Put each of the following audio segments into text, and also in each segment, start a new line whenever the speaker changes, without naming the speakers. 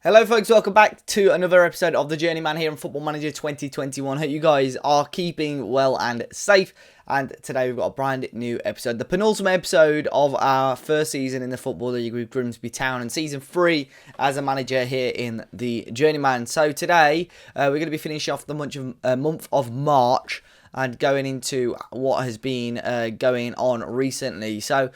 Hello folks, welcome back to another episode of the Journeyman here on Football Manager 2021. Hope you guys are keeping well and safe. And today we've got a brand new episode, the penultimate episode of our first season in the Football League with Grimsby Town and season 3 as a manager here in the Journeyman. So today we're going to be finishing off the month of March and going into what has been going on recently. So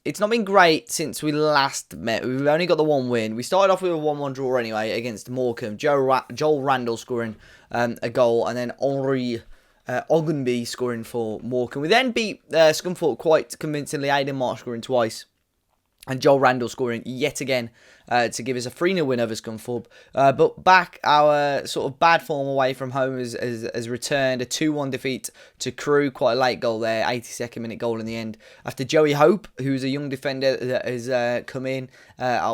it's not been great since we last met. We've only got the one win. We started off with a 1-1 draw anyway against Morecambe. Joel Randall scoring a goal, and then Henri Ogunbi scoring for Morecambe. We then beat Scunthorpe quite convincingly. Aidan Marsh scoring twice, and Joel Randall scoring yet again to give us a 3-0 win over Scunthorpe. But back, our sort of bad form away from home has returned. A 2-1 defeat to Crewe. Quite a late goal there. 82nd minute goal in the end. After Joey Hope, who's a young defender that has come in,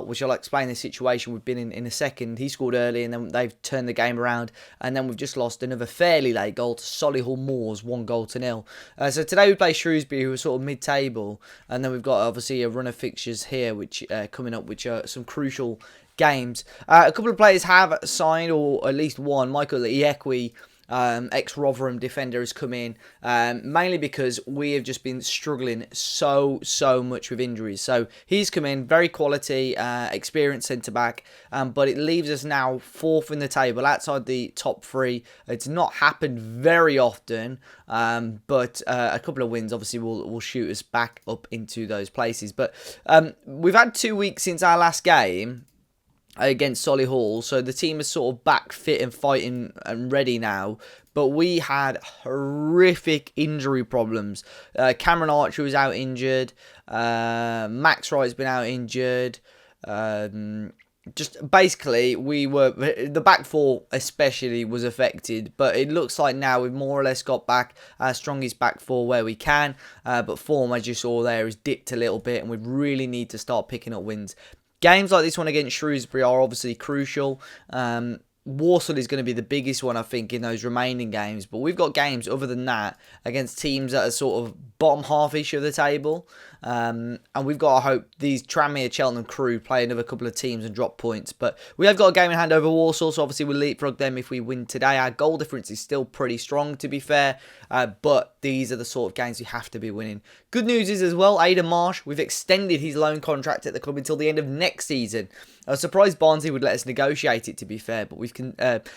which I'll explain the situation we've been in a second. He scored early and then they've turned the game around. And then we've just lost another fairly late goal to Solihull Moors, 1-0. So today we play Shrewsbury, who are sort of mid-table. And then we've got obviously a run of fixtures here, which coming up, which are some crucial games. A couple of players have signed, or at least one. Michael Iekwe, ex-Rotherham defender, has come in, mainly because we have just been struggling so much with injuries. So he's come in, very quality, experienced centre-back, but it leaves us now 4th in the table, outside the top 3. It's not happened very often, but a couple of wins obviously will shoot us back up into those places. But we've had 2 weeks since our last game against Solihull, so the team is sort of back fit and fighting and ready now. But we had horrific injury problems. Cameron Archer was out injured. Max Wright's been out injured. Just basically, the back four especially was affected. But it looks like now we've more or less got back our strongest back four where we can. But form, as you saw there, has dipped a little bit, and we really need to start picking up wins. Games like this one against Shrewsbury are obviously crucial. Walsall is going to be the biggest one, I think, in those remaining games. But we've got games other than that against teams that are sort of bottom half-ish of the table. And we've got to hope these Tranmere, Cheltenham, Crewe play another couple of teams and drop points. But we have got a game in hand over Walsall, so obviously we'll leapfrog them if we win today. Our goal difference is still pretty strong, to be fair. But these are the sort of games we have to be winning. Good news is as well, Aidan Marsh, we've extended his loan contract at the club until the end of next season. I was surprised Barnsley would let us negotiate it, to be fair, but we've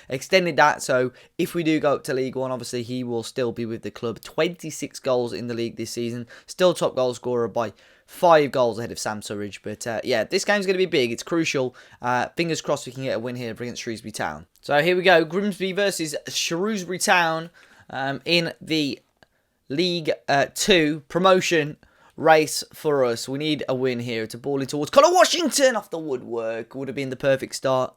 extended that. So if we do go up to League One, obviously he will still be with the club. 26 goals in the league this season. Still top goal scorer by 5 goals ahead of Sam Surridge. But yeah, this game's going to be big. It's crucial. Fingers crossed we can get a win here against Shrewsbury Town. So here we go. Grimsby versus Shrewsbury Town in the League 2 promotion race for us. We need a win here to ball in towards Connor Washington off the woodwork. Would have been the perfect start.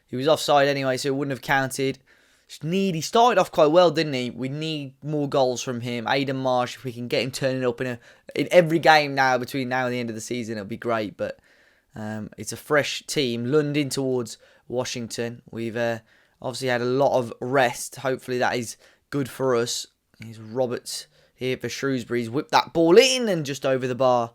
He was offside anyway, so it wouldn't have counted. He started off quite well, didn't he? We need more goals from him. Aidan Marsh, if we can get him turning up in every game now between now and the end of the season, it'll be great. But it's a fresh team. London towards Washington. We've obviously had a lot of rest. Hopefully that is good for us. Here's Roberts here for Shrewsbury. He's whipped that ball in and just over the bar.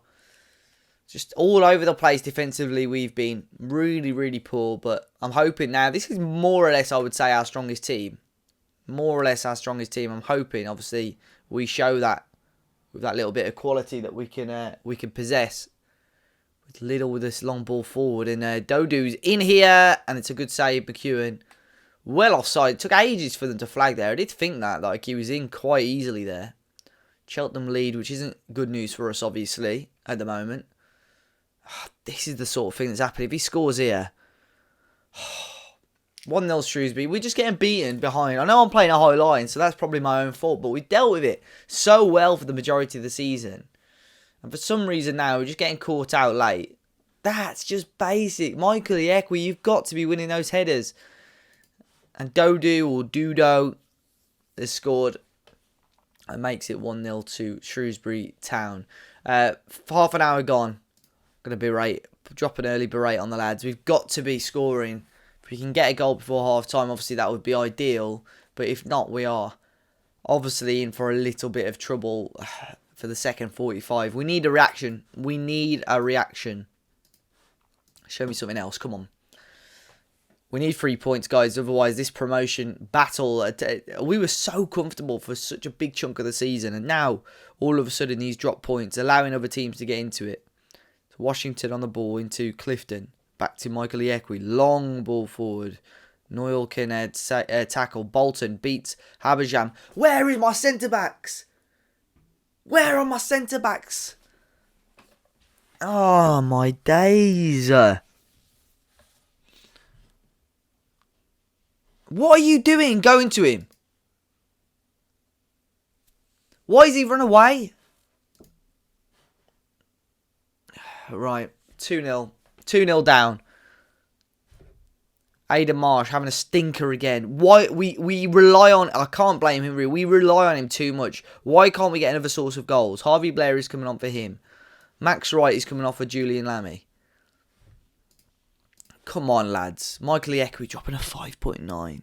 Just all over the place defensively. We've been really poor, but I'm hoping now. This is more or less, I would say, our strongest team. More or less our strongest team. I'm hoping, obviously, we show that with that little bit of quality that we can possess. With Little with this long ball forward, and Dodu's in here, and it's a good save, McEwen. Well offside. It took ages for them to flag there. I did think that, like, he was in quite easily there. Cheltenham lead, which isn't good news for us, obviously, at the moment. This is the sort of thing that's happening. If he scores here, 1-0 Shrewsbury. We're just getting beaten behind. I know I'm playing a high line, so that's probably my own fault, but we dealt with it so well for the majority of the season. And for some reason now, we're just getting caught out late. That's just basic. Michael Iekwe, you've got to be winning those headers. And Dodu or Dudo has scored and makes it 1-0 to Shrewsbury Town. Half an hour gone. Going to drop an early berate on the lads. We've got to be scoring. If we can get a goal before half time, obviously that would be ideal. But if not, we are obviously in for a little bit of trouble for the second 45. We need a reaction. Show me something else. Come on. We need 3 points, guys. Otherwise, this promotion battle, we were so comfortable for such a big chunk of the season. And now, all of a sudden, these drop points, allowing other teams to get into it. So Washington on the ball into Clifton. Back to Michael Iekwe. Long ball forward. Noyle can tackle. Bolton beats Habajam. Where is my centre-backs? Where are my centre-backs? Oh, my days. What are you doing going to him? Why is he run away? Right, 2-0. 2-0 down. Aidan Marsh having a stinker again. Why we rely on... I can't blame him, really. We rely on him too much. Why can't we get another source of goals? Harvey Blair is coming on for him. Max Wright is coming off for Julian Lammy. Come on, lads. Michael Iekwe dropping a 5.9.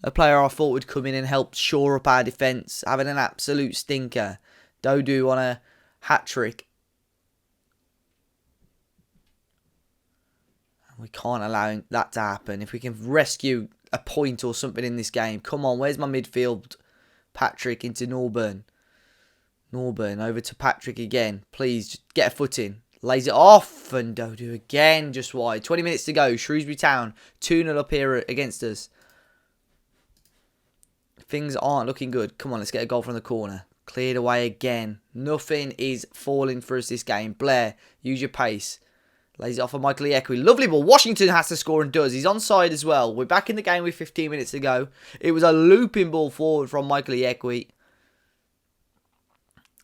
A player I thought would come in and help shore up our defence. Having an absolute stinker. Dodu on a hat-trick. We can't allow that to happen. If we can rescue a point or something in this game. Come on, where's my midfield? Patrick into Norburn. Norburn over to Patrick again. Please, just get a foot in. Lays it off. And Dodu again, just wide. 20 minutes to go. Shrewsbury Town 2-0 up here against us. Things aren't looking good. Come on, let's get a goal from the corner. Cleared away again. Nothing is falling for us this game. Blair, use your pace. Lays it off of Michael Iekwe. Lovely ball. Washington has to score and does. He's onside as well. We're back in the game with 15 minutes to go. It was a looping ball forward from Michael Iekwe.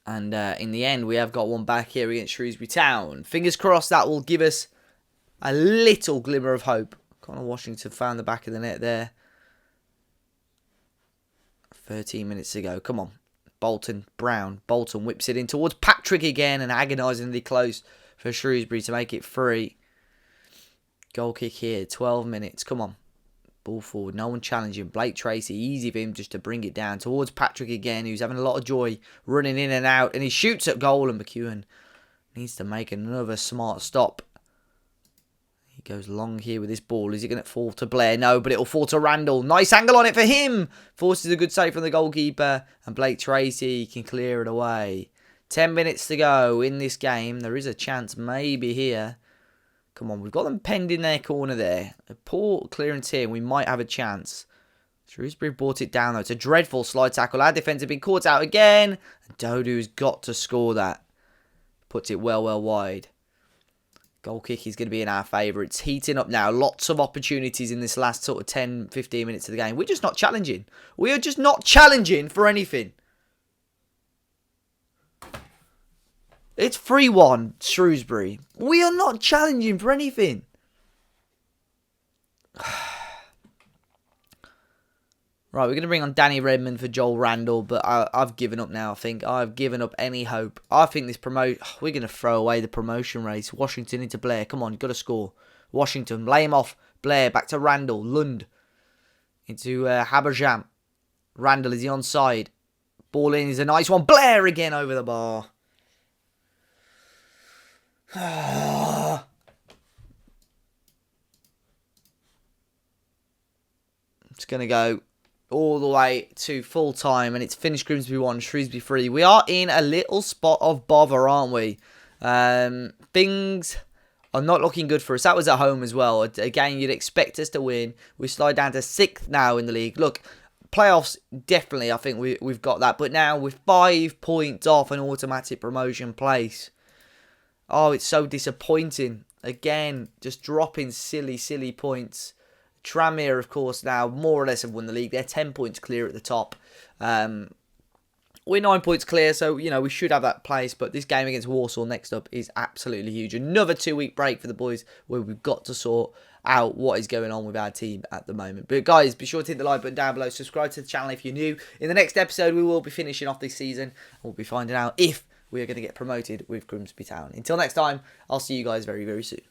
And in the end, we have got one back here against Shrewsbury Town. Fingers crossed that will give us a little glimmer of hope. Connor Washington found the back of the net there. 13 minutes to go. Come on. Bolton, Brown. Bolton whips it in towards Patrick again and agonisingly close for Shrewsbury to make it 3. Goal kick here. 12 minutes. Come on. Ball forward. No one challenging. Blake Tracy. Easy for him just to bring it down towards Patrick again, who's having a lot of joy running in and out. And he shoots at goal, and McEwen needs to make another smart stop. He goes long here with this ball. Is it going to fall to Blair? No, but it'll fall to Randall. Nice angle on it for him. Forces a good save from the goalkeeper. And Blake Tracy can clear it away. 10 minutes to go in this game. There is a chance maybe here. Come on, we've got them penned in their corner there. A poor clearance here. We might have a chance. Shrewsbury brought it down though. It's a dreadful slide tackle. Our defence have been caught out again. And Dodu's got to score that. Puts it well wide. Goal kick is going to be in our favour. It's heating up now. Lots of opportunities in this last sort of 10, 15 minutes of the game. We're just not challenging. We are just not challenging for anything. It's 3-1 Shrewsbury. We are not challenging for anything. Right, we're going to bring on Danny Redmond for Joel Randall, but I've given up now, I think. I've given up any hope. I think this we're going to throw away the promotion race. Washington into Blair. Come on, you've got to score. Washington, lay him off. Blair, back to Randall. Lund into Haberjam. Randall, is he onside? Ball in is a nice one. Blair again over the bar. It's going to go all the way to full time, and it's finished. Grimsby 1, Shrewsbury 3. We are in a little spot of bother, aren't we? Things are not looking good for us. That was at home as well. Again, you'd expect us to win. We slide down to 6th now in the league. Look, playoffs, definitely, I think we've got that. But now we're 5 points off an automatic promotion place. Oh, it's so disappointing. Again, just dropping silly points. Tranmere, of course, now more or less have won the league. They're 10 points clear at the top. We're 9 points clear, so, you know, we should have that place. But this game against Walsall next up is absolutely huge. Another 2-week break for the boys where we've got to sort out what is going on with our team at the moment. But, guys, be sure to hit the like button down below. Subscribe to the channel if you're new. In the next episode, we will be finishing off this season. We'll be finding out if we are going to get promoted with Grimsby Town. Until next time, I'll see you guys very, very soon.